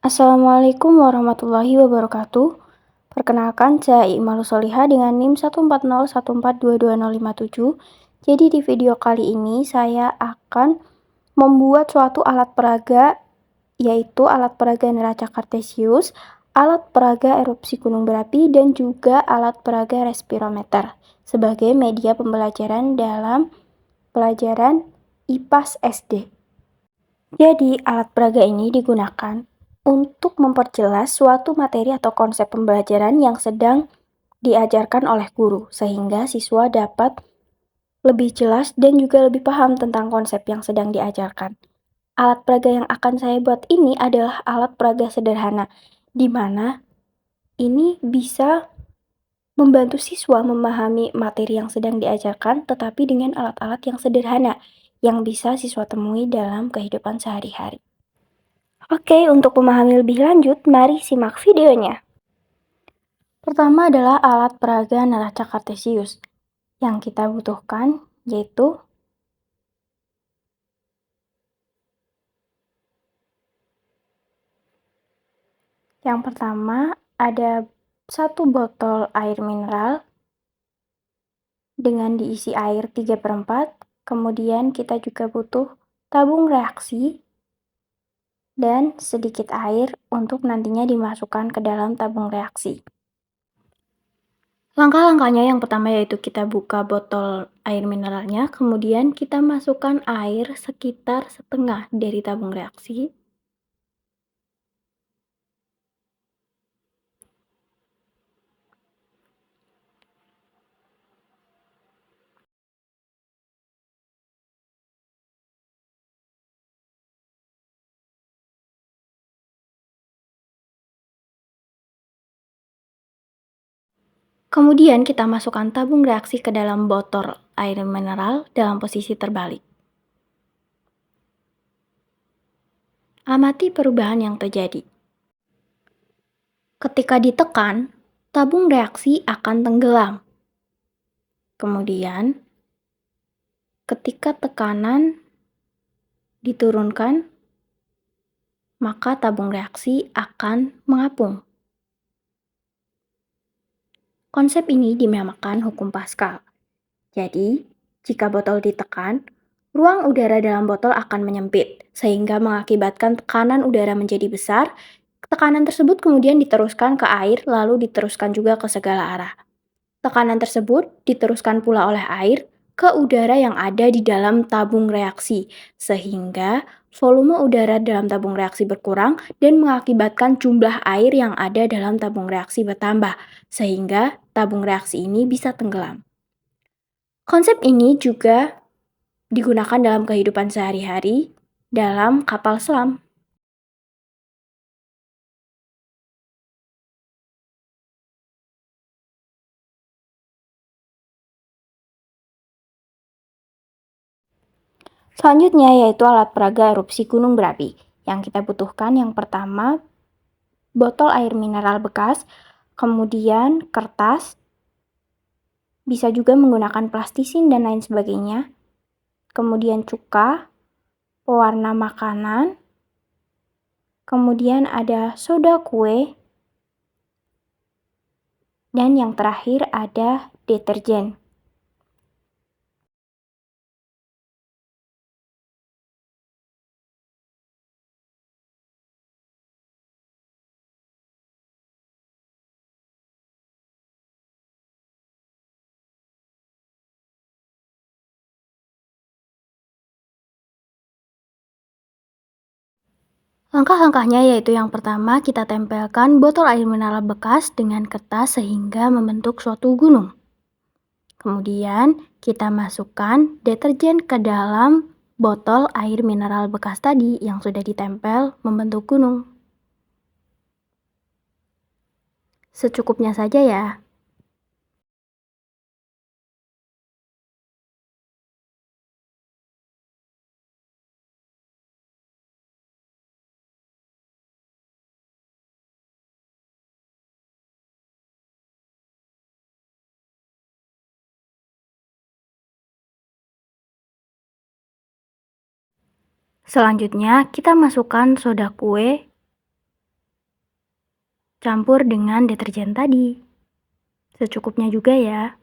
Assalamualaikum warahmatullahi wabarakatuh. Perkenalkan, saya Iqmalu Solihah dengan NIM 14014220057. Jadi di video kali ini saya akan membuat suatu alat peraga, yaitu alat peraga neraca kartesius, alat peraga erupsi gunung berapi, dan juga alat peraga respirometer sebagai media pembelajaran dalam pelajaran IPAS SD. Jadi, alat peraga ini digunakan untuk memperjelas suatu materi atau konsep pembelajaran yang sedang diajarkan oleh guru, sehingga siswa dapat lebih jelas dan juga lebih paham tentang konsep yang sedang diajarkan. Alat peraga yang akan saya buat ini adalah alat peraga sederhana, di mana ini bisa membantu siswa memahami materi yang sedang diajarkan, tetapi dengan alat-alat yang sederhana, yang bisa siswa temui dalam kehidupan sehari-hari. Oke, untuk memahami lebih lanjut, mari simak videonya. Pertama adalah alat peraga neraca kartesius. Yang kita butuhkan yaitu yang pertama ada satu botol air mineral dengan diisi air 3/4. Kemudian kita juga butuh tabung reaksi dan sedikit air untuk nantinya dimasukkan ke dalam tabung reaksi. Langkah-langkahnya yang pertama yaitu kita buka botol air mineralnya, kemudian kita masukkan air sekitar setengah dari tabung reaksi. Kemudian kita masukkan tabung reaksi ke dalam botol air mineral dalam posisi terbalik. Amati perubahan yang terjadi. Ketika ditekan, tabung reaksi akan tenggelam. Kemudian, ketika tekanan diturunkan, maka tabung reaksi akan mengapung. Konsep ini dinamakan hukum Pascal. Jadi, jika botol ditekan, ruang udara dalam botol akan menyempit, sehingga mengakibatkan tekanan udara menjadi besar. Tekanan tersebut kemudian diteruskan ke air, lalu diteruskan juga ke segala arah. Tekanan tersebut diteruskan pula oleh air ke udara yang ada di dalam tabung reaksi, sehingga volume udara dalam tabung reaksi berkurang dan mengakibatkan jumlah air yang ada dalam tabung reaksi bertambah, sehingga tabung reaksi ini bisa tenggelam. Konsep ini juga digunakan dalam kehidupan sehari-hari dalam kapal selam. Selanjutnya yaitu alat peraga erupsi gunung berapi. Yang kita butuhkan yang pertama, botol air mineral bekas, kemudian kertas, bisa juga menggunakan plastisin dan lain sebagainya, kemudian cuka, pewarna makanan, kemudian ada soda kue, dan yang terakhir ada deterjen. Langkah-langkahnya yaitu yang pertama kita tempelkan botol air mineral bekas dengan kertas sehingga membentuk suatu gunung. Kemudian kita masukkan deterjen ke dalam botol air mineral bekas tadi yang sudah ditempel membentuk gunung. Secukupnya saja ya. Selanjutnya kita masukkan soda kue Campur dengan deterjen tadi. Secukupnya juga ya.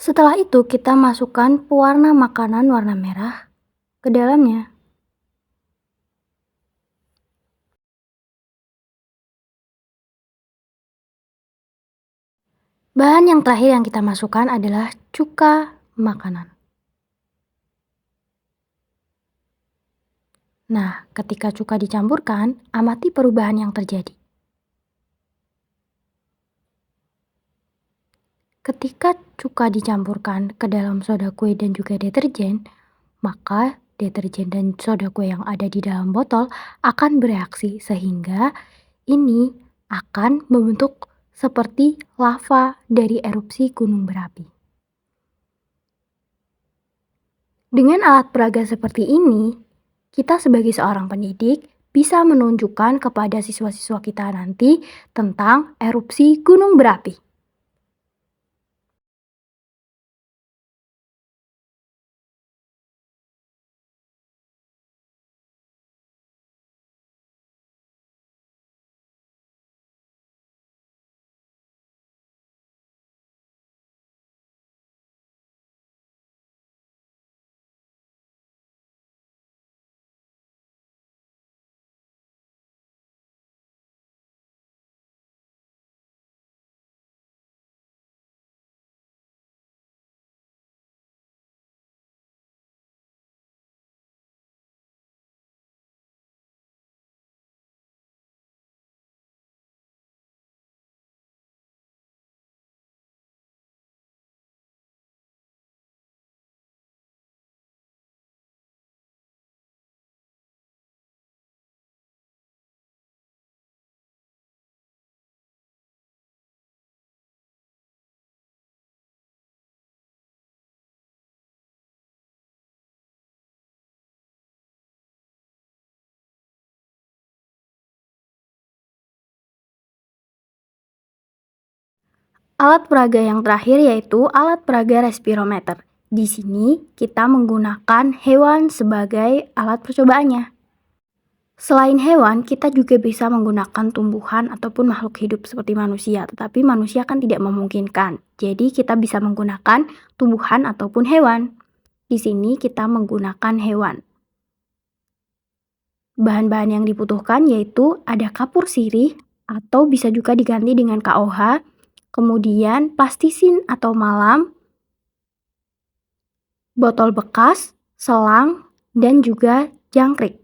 Setelah itu kita masukkan pewarna makanan warna merah ke dalamnya. Bahan yang terakhir yang kita masukkan adalah cuka makanan. Nah, ketika cuka dicampurkan, amati perubahan yang terjadi. Ketika cuka dicampurkan ke dalam soda kue dan juga deterjen, maka deterjen dan soda kue yang ada di dalam botol akan bereaksi sehingga ini akan membentuk seperti lava dari erupsi gunung berapi. Dengan alat peraga seperti ini, kita sebagai seorang pendidik bisa menunjukkan kepada siswa-siswa kita nanti tentang erupsi gunung berapi. Alat peraga yang terakhir yaitu alat peraga respirometer. Di sini kita menggunakan hewan sebagai alat percobaannya. Selain hewan, kita juga bisa menggunakan tumbuhan ataupun makhluk hidup seperti manusia, tetapi manusia kan tidak memungkinkan. Jadi kita bisa menggunakan tumbuhan ataupun hewan. Di sini kita menggunakan hewan. Bahan-bahan yang dibutuhkan yaitu ada kapur sirih atau bisa juga diganti dengan KOH, kemudian plastisin atau malam, botol bekas, selang, dan juga jangkrik.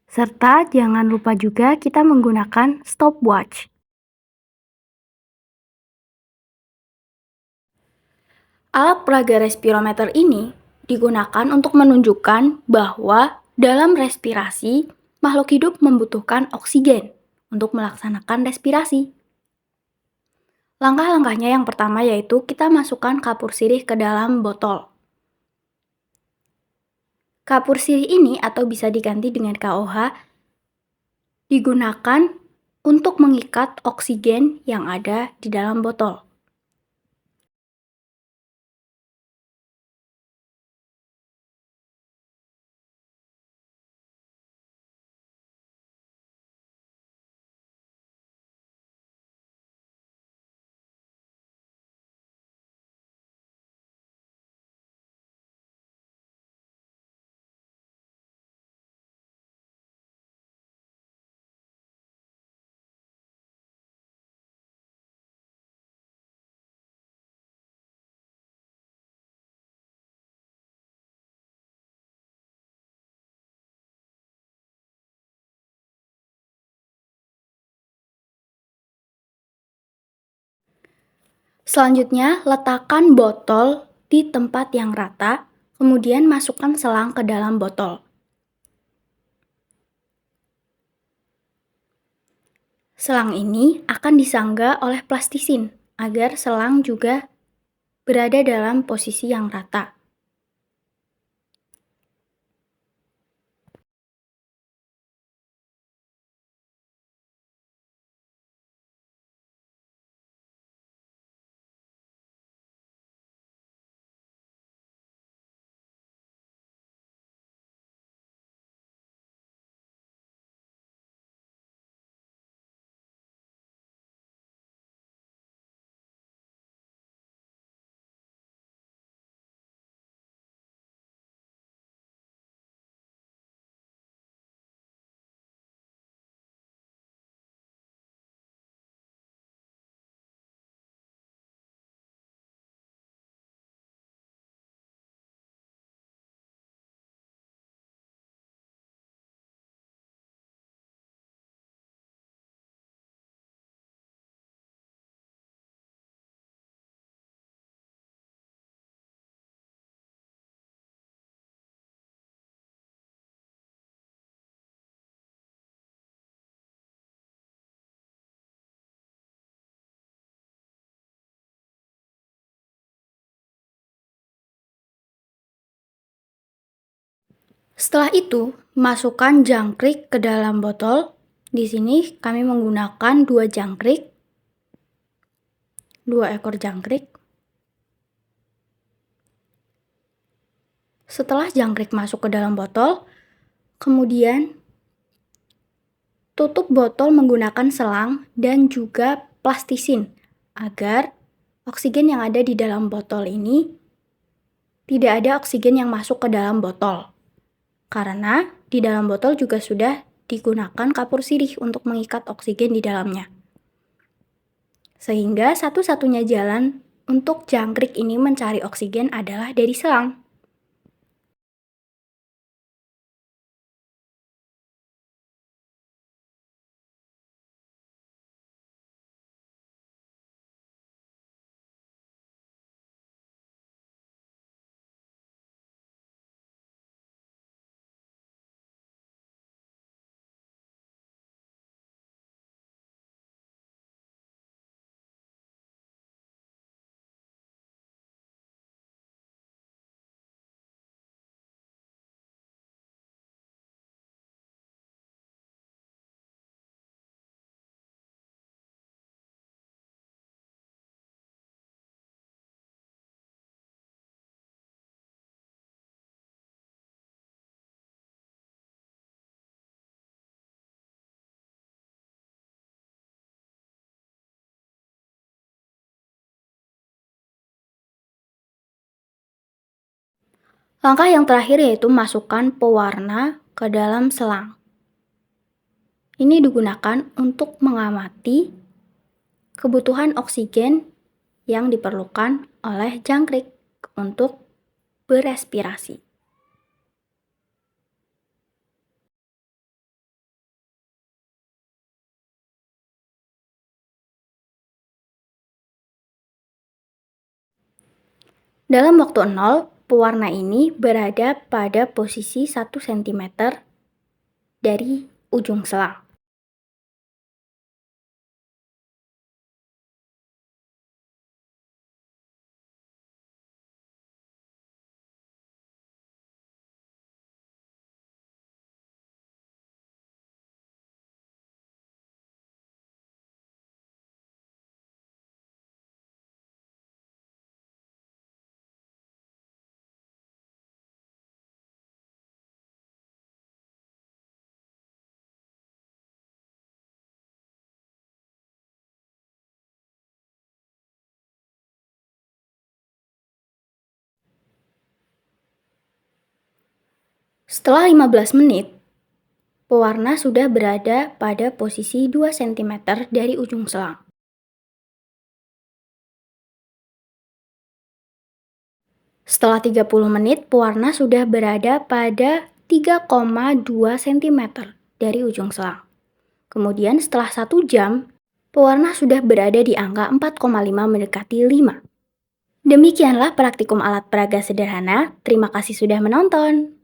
Serta jangan lupa juga kita menggunakan stopwatch. Alat peraga respirometer ini digunakan untuk menunjukkan bahwa dalam respirasi, makhluk hidup membutuhkan oksigen untuk melaksanakan respirasi. Langkah-langkahnya yang pertama yaitu kita masukkan kapur sirih ke dalam botol. Kapur sirih ini atau bisa diganti dengan KOH digunakan untuk mengikat oksigen yang ada di dalam botol. Selanjutnya, letakkan botol di tempat yang rata, kemudian masukkan selang ke dalam botol. Selang ini akan disangga oleh plastisin agar selang juga berada dalam posisi yang rata. Setelah itu, masukkan jangkrik ke dalam botol. Di sini kami menggunakan 2 jangkrik, 2 ekor jangkrik. Setelah jangkrik masuk ke dalam botol, kemudian tutup botol menggunakan selang dan juga plastisin agar oksigen yang ada di dalam botol ini tidak ada oksigen yang masuk ke dalam botol. Karena di dalam botol juga sudah digunakan kapur sirih untuk mengikat oksigen di dalamnya. Sehingga satu-satunya jalan untuk jangkrik ini mencari oksigen adalah dari selang. Langkah yang terakhir yaitu masukkan pewarna ke dalam selang. Ini digunakan untuk mengamati kebutuhan oksigen yang diperlukan oleh jangkrik untuk berespirasi. Dalam waktu 0, pewarna ini berada pada posisi 1 cm dari ujung selang. Setelah 15 menit, pewarna sudah berada pada posisi 2 cm dari ujung selang. Setelah 30 menit, pewarna sudah berada pada 3,2 cm dari ujung selang. Kemudian setelah 1 jam, pewarna sudah berada di angka 4,5 mendekati 5. Demikianlah praktikum alat peraga sederhana. Terima kasih sudah menonton.